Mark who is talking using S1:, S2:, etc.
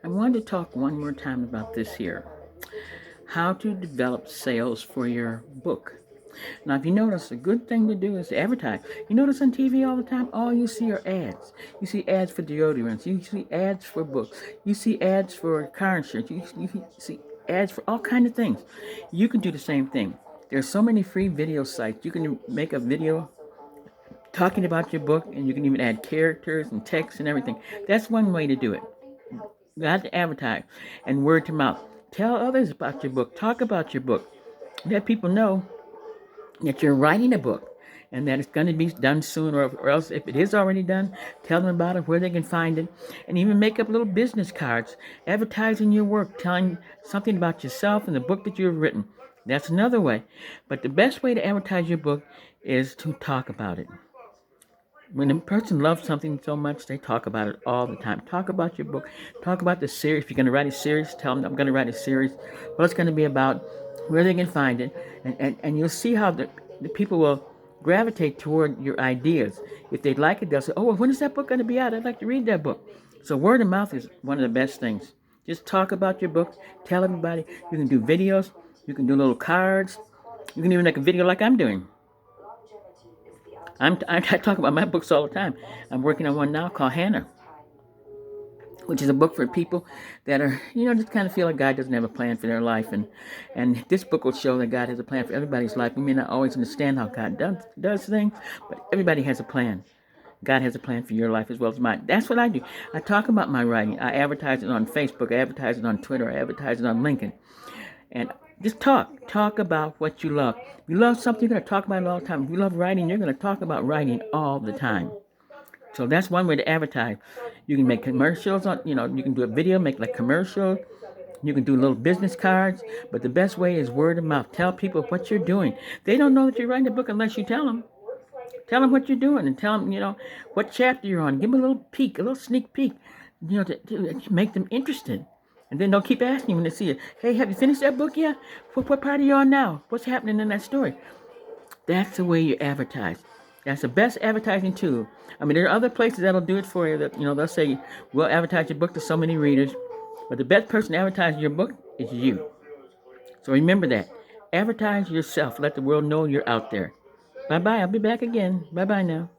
S1: I wanted to talk one more time about this here. How to develop sales for your book. Now, if you notice, a good thing to do is to advertise. You notice on TV all the time, all you see are ads. You see ads for deodorants. You see ads for books. You see ads for car insurance. You see ads for all kinds of things. You can do the same thing. There's so many free video sites. You can make a video talking about your book, and you can even add characters and text and everything. That's one way to do it. You have to advertise and word to mouth. Tell others about your book. Talk about your book. Let people know that you're writing a book and that it's going to be done soon, or else if it is already done, tell them about it, where they can find it, and even make up little business cards advertising your work, telling something about yourself and the book that you've written. That's another way. But the best way to advertise your book is to talk about it. When a person loves something so much, they talk about it all the time. Talk about your book. Talk about the series. If you're going to write a series, tell them I'm going to write a series. What it's going to be about, where they can find it, and you'll see how the people will gravitate toward your ideas. If they like it, they'll say, oh, well, when is that book going to be out? I'd like to read that book. So word of mouth is one of the best things. Just talk about your book. Tell everybody. You can do videos. You can do little cards. You can even make a video like I'm doing. I talk about my books all the time. I'm working on one now called Hannah, which is a book for people that are, just kind of feel like God doesn't have a plan for their life. And this book will show that God has a plan for everybody's life. We may not always understand how God does things, but everybody has a plan. God has a plan for your life as well as mine. That's what I do. I talk about my writing. I advertise it on Facebook. I advertise it on Twitter. I advertise it on LinkedIn. And just talk. Talk about what you love. If you love something, you're going to talk about it all the time. If you love writing, you're going to talk about writing all the time. So that's one way to advertise. You can make commercials on, you can do a video, make like commercials. You can do little business cards. But the best way is word of mouth. Tell people what you're doing. They don't know that you're writing a book unless you tell them. Tell them what you're doing and tell them, what chapter you're on. Give them a little peek, a little sneak peek, to make them interested. And then they'll keep asking you when they see it. Hey, have you finished that book yet? What part are you on now? What's happening in that story? That's the way you advertise. That's the best advertising tool. I mean, there are other places that'll do it for you. That they'll say, we'll advertise your book to so many readers. But the best person to advertise your book is you. So remember that. Advertise yourself. Let the world know you're out there. Bye-bye. I'll be back again. Bye-bye now.